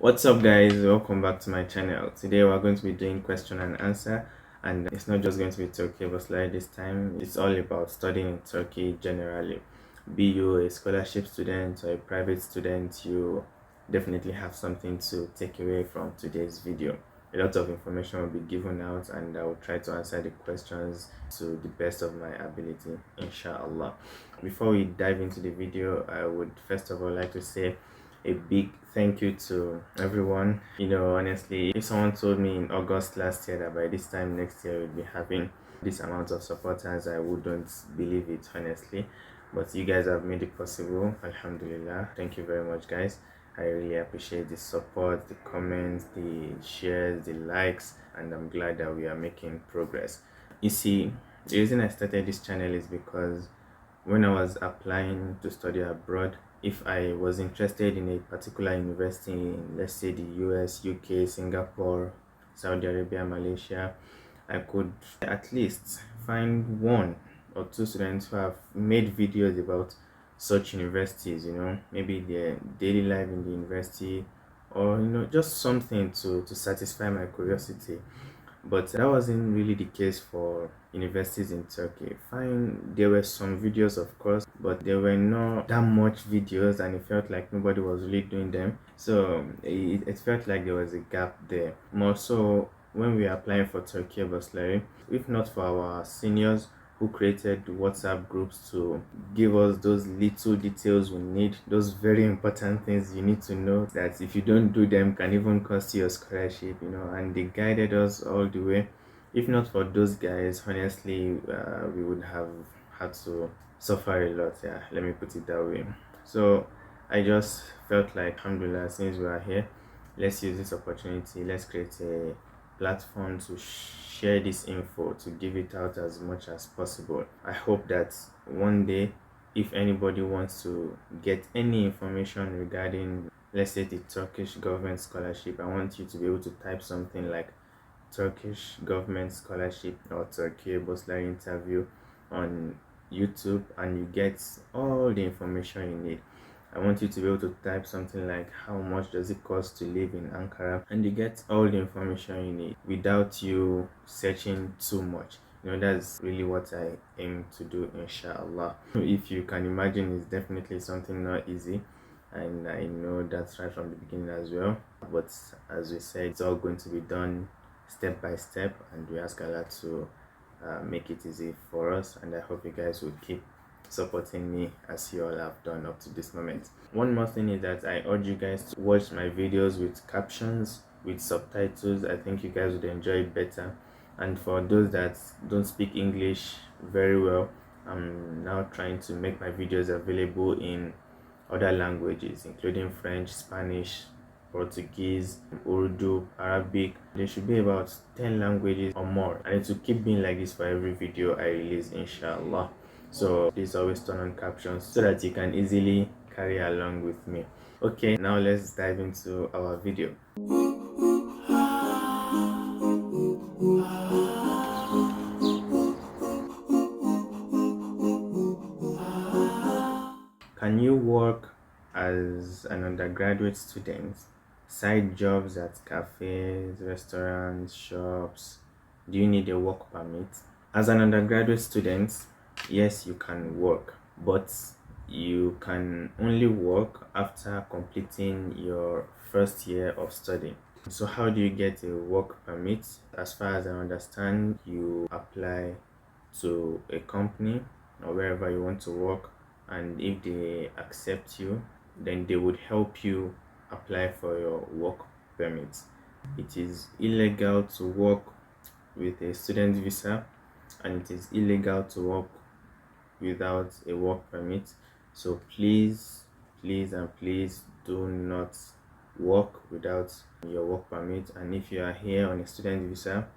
What's up, guys? Welcome back to my channel. Today we're going to be doing question and answer, and it's not just going to be Turkey but like this time. It's all about studying in Turkey generally. Be you a scholarship student or a private student, you definitely have something to take away from today's video. A lot of information will be given out, and I will try to answer the questions to the best of my ability, inshallah. Before we dive into the video, I would first of all like to say a big thank you to everyone. Honestly, if someone told me in August last year that by this time next year we'll be having this amount of supporters, I wouldn't believe it, honestly. But you guys have made it possible. Alhamdulillah. Thank you very much, guys. I really appreciate the support, the comments, the shares, the likes, and I'm glad that we are making progress. You see, the reason I started this channel is because when I was applying to study abroad, if I was interested in a particular university in, let's say, the US, UK, Singapore, Saudi Arabia, Malaysia, I could at least find one or two students who have made videos about such universities, maybe their daily life in the university, or just something to satisfy my curiosity. But that wasn't really the case for universities in Turkey. Fine, there were some videos, of course, but there were not that much videos, and it felt like nobody was really doing them. So it felt like there was a gap there. More so when we are applying for Turkey Bursary, if not for our seniors who created WhatsApp groups to give us those little details we need, those very important things you need to know that if you don't do them can even cost you a scholarship, and they guided us all the way. If not for those guys, honestly, we would have had to suffer a lot. Yeah, let me put it that way. So I just felt like, alhamdulillah, since we are here, let's use this opportunity, let's create a platform to share this info, to give it out as much as possible. I hope that one day, if anybody wants to get any information regarding, let's say, the Turkish government scholarship, I want you to be able to type something like Turkish government scholarship or Turkey Bursary interview on YouTube, and you get all the information you need. I want you to be able to type something like how much does it cost to live in Ankara, and you get all the information you need without you searching too much. That's really what I aim to do, inshallah. If you can imagine, it's definitely something not easy, and I know that's right from the beginning as well. But as we said, it's all going to be done step by step, and we ask Allah to make it easy for us, and I hope you guys will keep supporting me as you all have done up to this moment. One more thing is that I urge you guys to watch my videos with captions, with subtitles. I think you guys would enjoy it better. And for those that don't speak English very well, I'm now trying to make my videos available in other languages, including French, Spanish, Portuguese, Urdu, Arabic. There should be about 10 languages or more, and it will keep being like this for every video I release, inshallah. So please always turn on captions so that you can easily carry along with me. Okay, now let's dive into our video. Can you work as an undergraduate student, side jobs at cafes, restaurants, shops? Do you need a work permit? As an undergraduate student, yes, you can work, but you can only work after completing your first year of study. So how do you get a work permit? As far as I understand, you apply to a company or wherever you want to work, and if they accept you, then they would help you apply for your work permit. It is illegal to work with a student visa, and it is illegal to work without a work permit. So please, please and please do not work without your work permit. And if you are here on a student visa,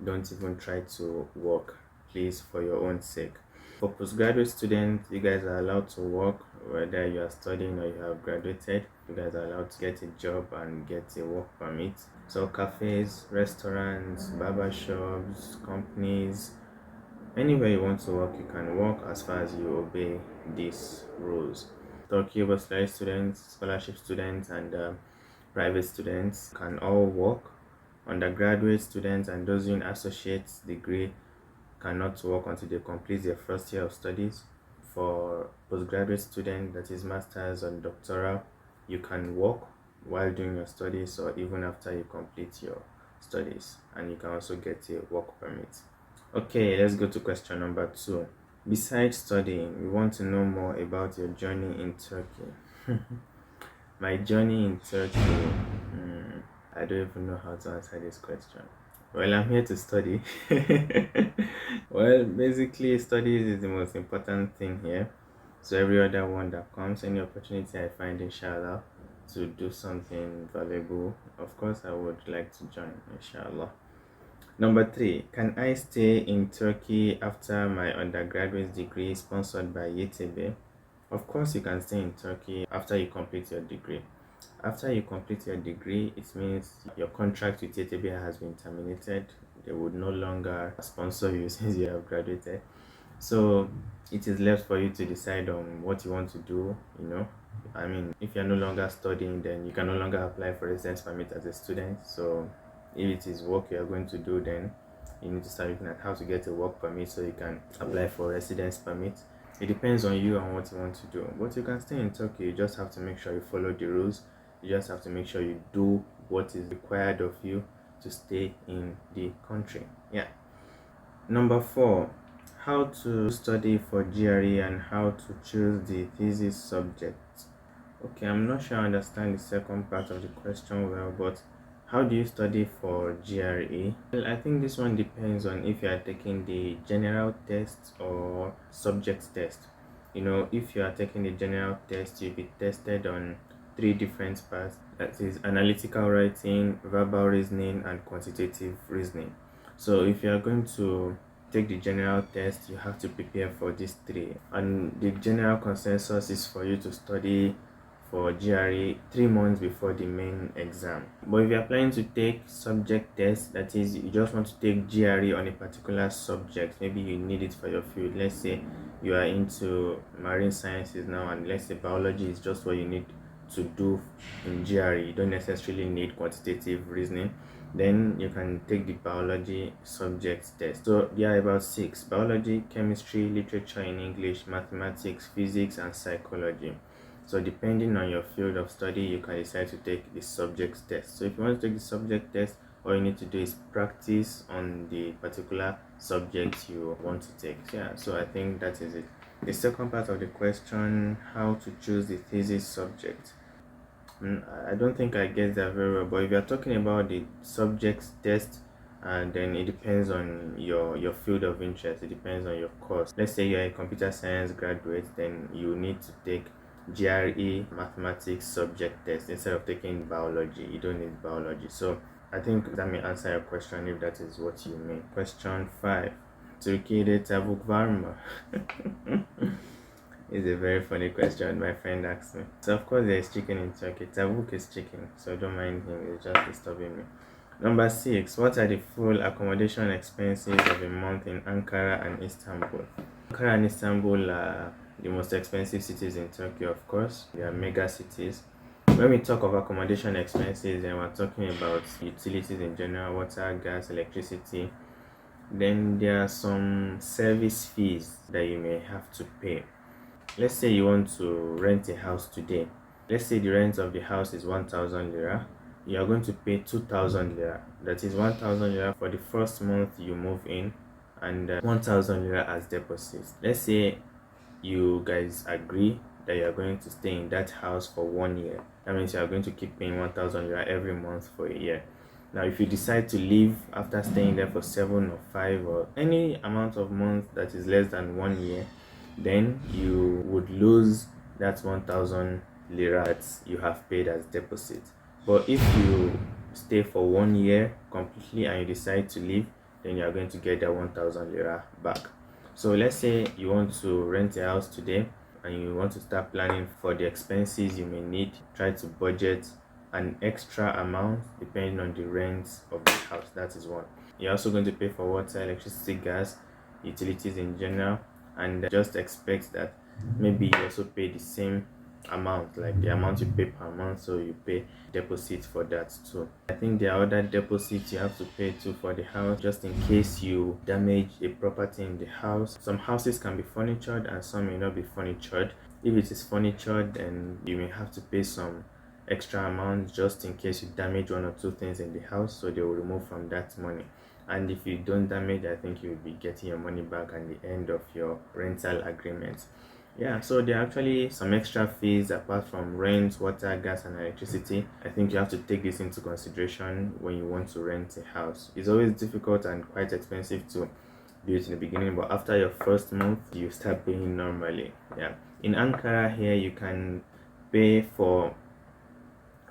don't even try to work, please, for your own sake. For postgraduate students, you guys are allowed to work whether you are studying or you have graduated. You guys are allowed to get a job and get a work permit. So cafes, restaurants, barber shops, companies, anywhere you want to work, you can work as far as you obey these rules. Turkey Bursary students, scholarship students, and private students can all work. Undergraduate students and those doing associate's degree cannot work until they complete their first year of studies. For postgraduate student, that is master's or doctoral, you can work while doing your studies or even after you complete your studies, and you can also get a work permit. Okay, let's go to question number 2. Besides studying, we want to know more about your journey in Turkey. My journey in Turkey, I don't even know how to answer this question. Well, I'm here to study. Well, basically, studies is the most important thing here. So every other one that comes, any opportunity I find, inshallah, to do something valuable, of course, I would like to join, inshallah. Number 3, can I stay in Turkey after my undergraduate degree sponsored by YTB? Of course, you can stay in Turkey after you complete your degree. After you complete your degree, it means your contract with YTB has been terminated. They would no longer sponsor you since you have graduated. So it is left for you to decide on what you want to do. I mean, if you're no longer studying, then you can no longer apply for residence permit as a student. So if it is work you're going to do, then you need to start looking at how to get a work permit so you can apply for residence permit. It depends on you and what you want to do, but you can stay in Turkey. You just have to make sure you follow the rules. You just have to make sure you do what is required of you to stay in the country. Yeah. Number 4, how to study for GRE and how to choose the thesis subject. Okay, I'm not sure I understand the second part of the question well, but how do you study for GRE? Well, I think this one depends on if you are taking the general test or subject test. If you are taking the general test, you'll be tested on 3 different parts. That is analytical writing, verbal reasoning, and quantitative reasoning. So if you are going to take the general test, you have to prepare for these 3. And the general consensus is for you to study for GRE 3 months before the main exam. But if you're planning to take subject test, that is, you just want to take GRE on a particular subject, maybe you need it for your field. Let's say you are into marine sciences now, and let's say biology is just what you need to do in GRE. You don't necessarily need quantitative reasoning. Then you can take the biology subject test. So there are about 6: biology, chemistry, literature in English, mathematics, physics, and psychology. So depending on your field of study, you can decide to take the subject test. So if you want to take the subject test, all you need to do is practice on the particular subject you want to take. So I think that is it. The second part of the question, how to choose the thesis subject. I don't think I get that very well, but if you're talking about the subject test, and then it depends on your field of interest, it depends on your course. Let's say you're a computer science graduate, then you need to take GRE mathematics subject test instead of taking biology. You don't need biology. So I think that may answer your question if that is what you mean. Question 5, Türkiye'de tavuk var mı? It's a very funny question my friend asked me. So of course there is chicken in Turkey. Tavuk is chicken, so don't mind him, it's just disturbing me. Number 6, what are the full accommodation expenses of a month in Ankara and Istanbul? Ankara and Istanbul are the most expensive cities in Turkey, of course. They are mega cities. When we talk of accommodation expenses, then we're talking about utilities in general: water, gas, electricity. Then there are some service fees that you may have to pay. Let's say you want to rent a house today. Let's say the rent of the house is 1,000 lira. You are going to pay 2,000 lira. That is 1,000 lira for the first month you move in, and 1,000 lira as deposit. Let's say you guys agree that you are going to stay in that house for 1 year. That means you are going to keep paying 1,000 lira every month for a year. Now, if you decide to leave after staying there for 7 or 5 or any amount of months that is less than 1 year, then you would lose that 1,000 lira that you have paid as deposit. But if you stay for 1 year completely and you decide to leave, then you are going to get that 1,000 lira back. So let's say you want to rent a house today and you want to start planning for the expenses you may need. Try to budget an extra amount depending on the rent of the house. That is one. You're also going to pay for water, electricity, gas, utilities in general, and just expect that maybe you also pay the same amount, like the amount you pay per month, so you pay deposit for that too. I think there are other deposits you have to pay too for the house, just in case you damage a property in the house. Some houses can be furnitured and some may not be furnitured. If it is furnitured, then you may have to pay some extra amount just in case you damage one or two things in the house, so they will remove from that money. And if you don't damage, I think you'll be getting your money back at the end of your rental agreement. Yeah, so there are actually some extra fees apart from rent, water, gas, and electricity. I think you have to take this into consideration when you want to rent a house. It's always difficult and quite expensive to do it in the beginning, but after your first month, you start paying normally. Yeah, in Ankara here, you can pay for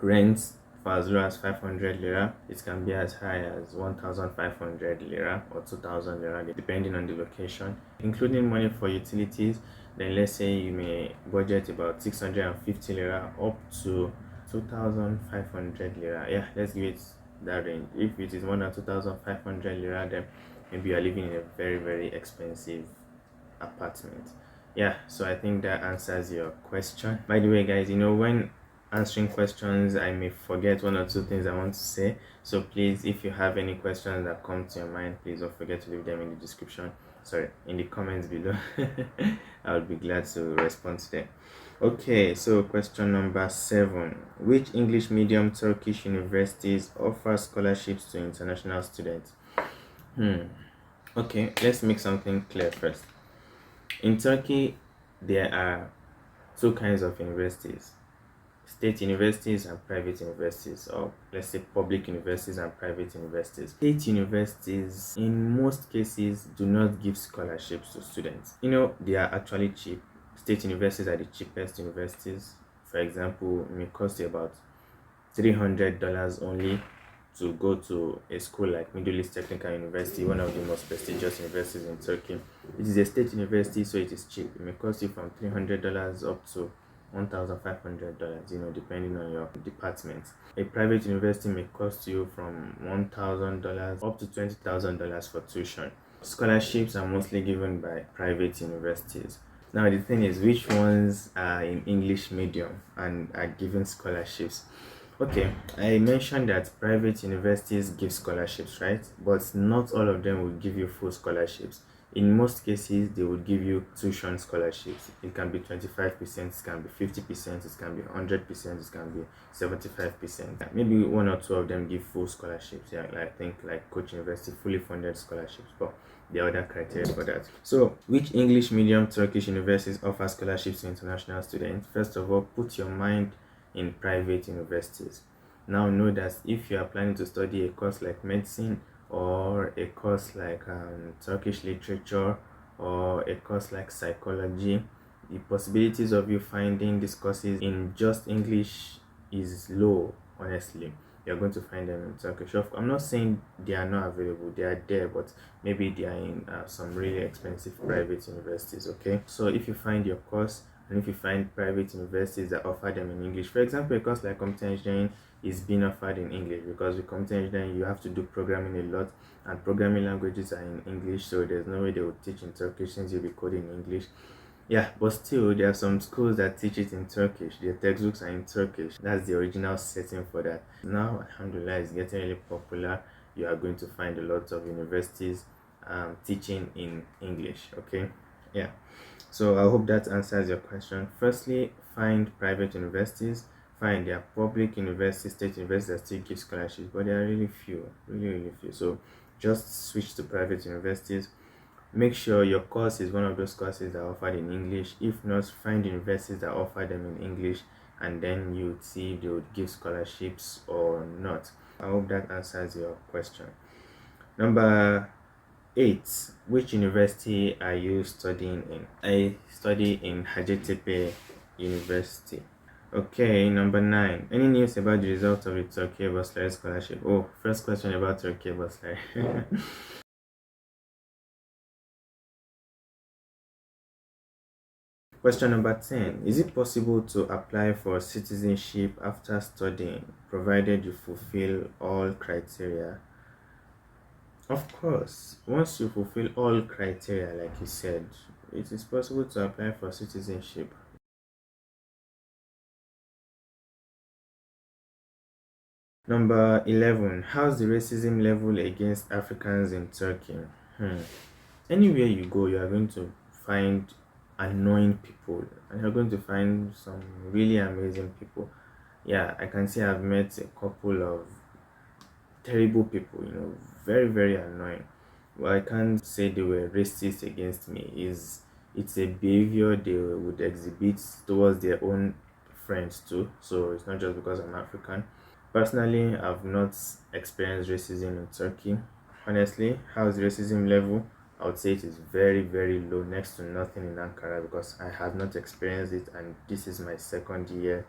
rent for as low as 500 lira. It can be as high as 1,500 lira or 2,000 lira depending on the location, including money for utilities. Then let's say you may budget about 650 lira up to 2,500 lira. Yeah, let's give it that range. If it is more than 2,500 lira, then maybe you are living in a very expensive apartment. Yeah, so I think that answers your question. By the way, guys, when answering questions, I may forget one or two things I want to say, so please, if you have any questions that come to your mind, please don't forget to leave them in the description, in the comments below. I would be glad to respond to them. Okay, so question number 7: which English medium Turkish universities offer scholarships to international students? Okay, let's make something clear first. In Turkey, there are two kinds of universities: state universities and private universities, or let's say public universities and private universities. State universities, in most cases, do not give scholarships to students. They are actually cheap. State universities are the cheapest universities. For example, it may cost you about $300 only to go to a school like Middle East Technical University, one of the most prestigious universities in Turkey. It is a state university, so it is cheap. It may cost you from $300 up to $1,500, depending on your department. A private university may cost you from $1,000 up to $20,000 for tuition. Scholarships are mostly given by private universities. Now the thing is, which ones are in English medium and are given scholarships? Okay, I mentioned that private universities give scholarships, right? But not all of them will give you full scholarships. In most cases, they will give you tuition scholarships. It can be 25%, it can be 50%, it can be 100%, it can be 75%. Maybe one or two of them give full scholarships. Yeah, I think like Koç University, fully funded scholarships, but there are other criteria for that. So, which English medium Turkish universities offer scholarships to international students? First of all, put your mind in private universities. Now know that if you are planning to study a course like medicine, or a course like Turkish literature, or a course like psychology, the possibilities of you finding these courses in just English is low. Honestly, you're going to find them in Turkish. I'm not saying they are not available, they are there, but maybe they are in some really expensive private universities. Okay, so if you find your course, and if you find private universities that offer them in English, for example, a course like computer engineering is being offered in English, because with computer engineering you have to do programming a lot, and programming languages are in English, so there's no way they will teach in Turkish since you'll be coding in English. Yeah, but still, there are some schools that teach it in Turkish. Their textbooks are in Turkish. That's the original setting for that. Now, alhamdulillah, it's getting really popular. You are going to find a lot of universities teaching in English. Okay, yeah. So I hope that answers your question. Firstly, find private universities. Find their public universities, state universities that still give scholarships, but there are really few, really few. So just switch to private universities. Make sure your course is one of those courses that are offered in English. If not, find universities that offer them in English, and then you would see if they would give scholarships or not. I hope that answers your question. Number 8: which university are you studying in? I study in Hacettepe University. Okay, number 9: any news about the result of the Turkey Bursary scholarship? Oh, first question about Turkey Bursary. Question number 10: is it possible to apply for citizenship after studying, provided you fulfill all criteria? Of course, once you fulfill all criteria, like you said, it is possible to apply for citizenship. Number 11, how's the racism level against Africans in Turkey? Anywhere you go, you are going to find annoying people, and you're going to find some really amazing people. Yeah, I can say I've met a couple of terrible people, very, very annoying. Well, I can't say they were racist against me. It's a behavior they would exhibit towards their own friends too. So it's not just because I'm African. Personally, I've not experienced racism in Turkey. Honestly, how's the racism level? I would say it is very, very low, next to nothing in Ankara, because I have not experienced it, and this is my second year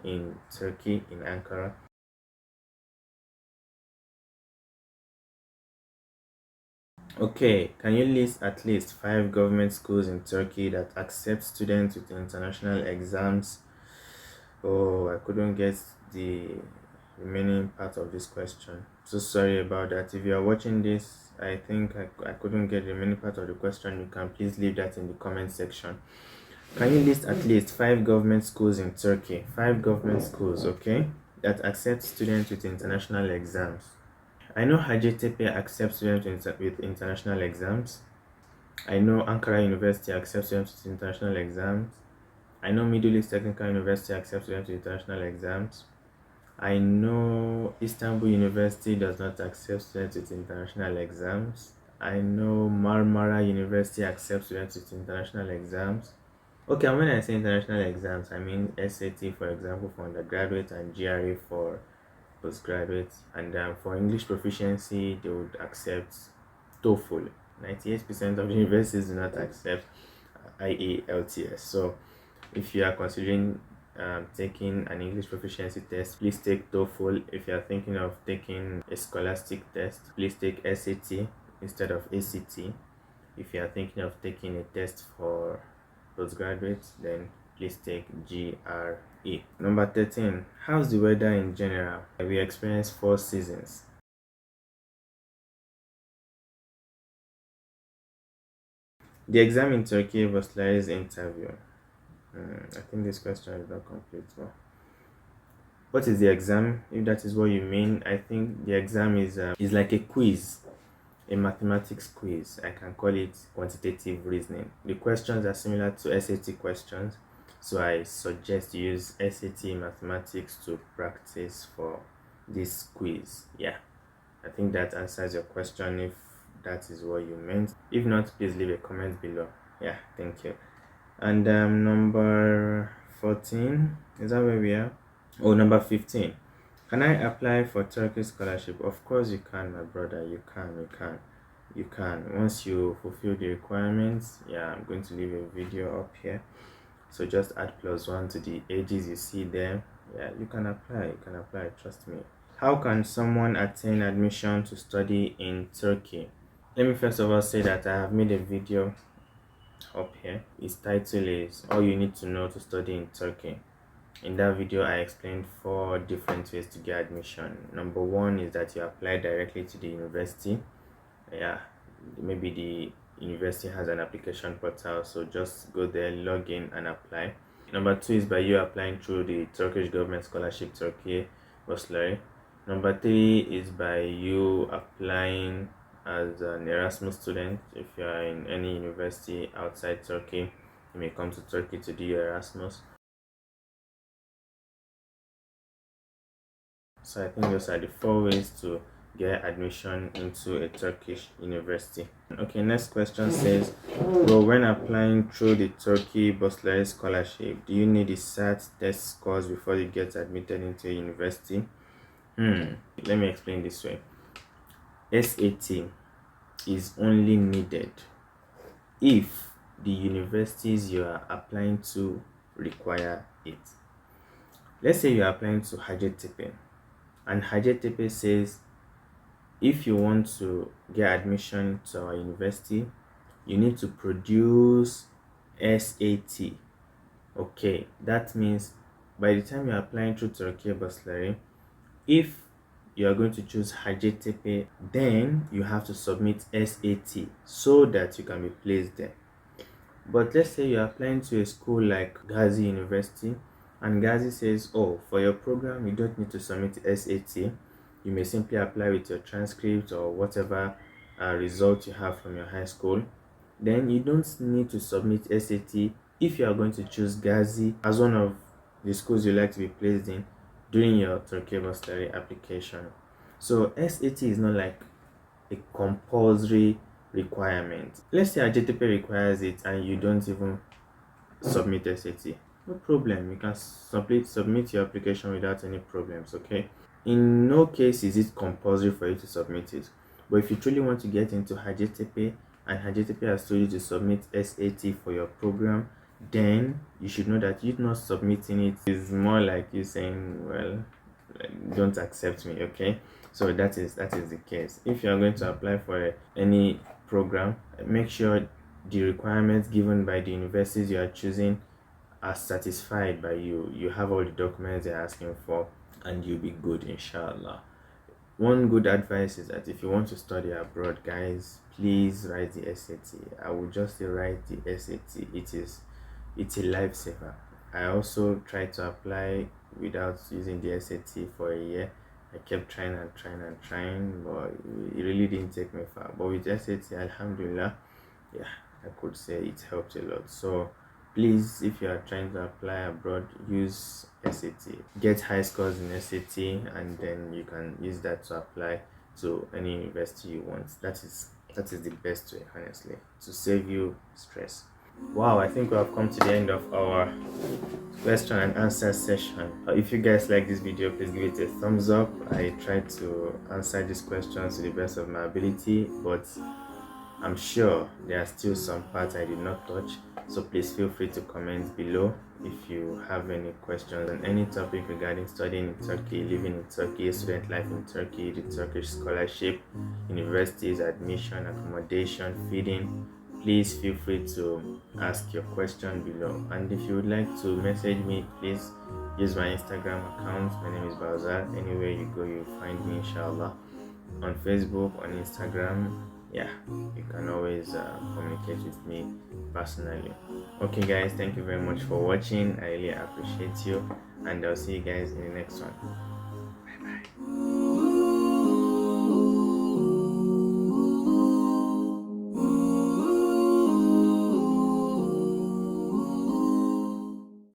in Turkey, in Ankara. Okay, can you list at least 5 government schools in Turkey that accept students with international exams? Oh, I couldn't get the remaining part of this question. So sorry about that. If you are watching this, I think I couldn't get the remaining part of the question. You can please leave that in the comment section. Can you list at least 5 government schools in Turkey? 5 government schools, okay, that accept students with international exams. I know Hacettepe accepts students with international exams. I know Ankara University accepts students with international exams. I know Middle East Technical University accepts students with international exams. I know Istanbul University does not accept students with international exams. I know Marmara University accepts students with international exams. Okay, and when I say international exams, I mean SAT, for example, for undergraduate, and GRE for postgraduate. And for English proficiency, they would accept TOEFL. 98% of universities do not accept IELTS. So if you are considering taking an English proficiency test, please take TOEFL. If you are thinking of taking a scholastic test, please take SAT instead of ACT. If you are thinking of taking a test for postgraduates, then please take GRE. Number 13, how's the weather in general? We experience 4 seasons. The exam in Turkey versus interview. I think this question is not complete. Well, what is the exam? If that is what you mean, I think the exam is like a quiz, a mathematics quiz. I can call it quantitative reasoning. The questions are similar to SAT questions, so I suggest you use SAT mathematics to practice for this quiz. Yeah, I think that answers your question if that is what you meant. If not, please leave a comment below. Yeah, thank you. And number 14, is that where we are? Oh, number 15. Can I apply for Turkish scholarship? Of course you can, my brother. You can. Once you fulfill the requirements, yeah, I'm going to leave a video up here. So just add +1 to the ages you see there. Yeah, you can apply, trust me. How can someone attain admission to study in Turkey? Let me first of all say that I have made a video up here. Its title is All You Need to Know to Study in Turkey. In that video, I explained 4 different ways to get admission. Number 1 is that you apply directly to the university. Yeah, maybe the university has an application portal, so just go there, log in, and apply. Number 2 is by you applying through the Turkish government scholarship Turkey bursary. Number 3 is by you applying as an Erasmus student. If you are in any university outside Turkey, you may come to Turkey to do your Erasmus. So I think those are the 4 ways to get admission into a Turkish university. Okay, next question says, well, when applying through the Turkey bursary scholarship, do you need the SAT test scores before you get admitted into a university? Let me explain this way. SAT is only needed if the universities you are applying to require it. Let's say you are applying to Hacettepe, and Hacettepe says if you want to get admission to our university, you need to produce SAT. Okay, that means by the time you're applying through Turkey bursary, if you are going to choose Hacettepe, then you have to submit SAT so that you can be placed there. But let's say you're applying to a school like Gazi University, and Gazi says, oh, for your program you don't need to submit SAT, You may simply apply with your transcript or whatever result you have from your high school. Then you don't need to submit SAT if you are going to choose Gazi as one of the schools you like to be placed in during your Turkey bursary application. So SAT is not like a compulsory requirement. Let's say AJTP requires it and you don't even submit SAT. No problem, you can submit your application without any problems, okay? In no case is it compulsory for you to submit it. But if you truly want to get into HAJTP and HAJTP has told you to submit SAT for your program, then you should know that you not submitting it is more like you saying, well, don't accept me, okay? So that is the case. If you are going to apply for any program, make sure the requirements given by the universities you are choosing are satisfied by you. You have all the documents they're asking for, and you'll be good, inshallah. One good advice is that if you want to study abroad, guys, please write the SAT. I would just say write the SAT. It's a lifesaver. I also tried to apply without using the SAT for a year. I kept trying, but it really didn't take me far. But with SAT, alhamdulillah, yeah, I could say it helped a lot. So please, if you are trying to apply abroad, use SAT. Get high scores in SAT, and then you can use that to apply to any university you want. That is the best way, honestly, to save you stress. Wow, I think we have come to the end of our question and answer session. If you guys like this video, please give it a thumbs up. I tried to answer these questions to the best of my ability, but I'm sure there are still some parts I did not touch, so please feel free to comment below if you have any questions on any topic regarding studying in Turkey, living in Turkey, student life in Turkey, the Turkish scholarship, universities, admission, accommodation, feeding. Please feel free to ask your question below. And if you would like to message me, please use my Instagram account. My name is Bauzar. Anywhere you go, you'll find me, inshallah. On Facebook, on Instagram. Yeah, you can always communicate with me personally. Okay guys, thank you very much for watching. I really appreciate you, and I'll see you guys in the next one.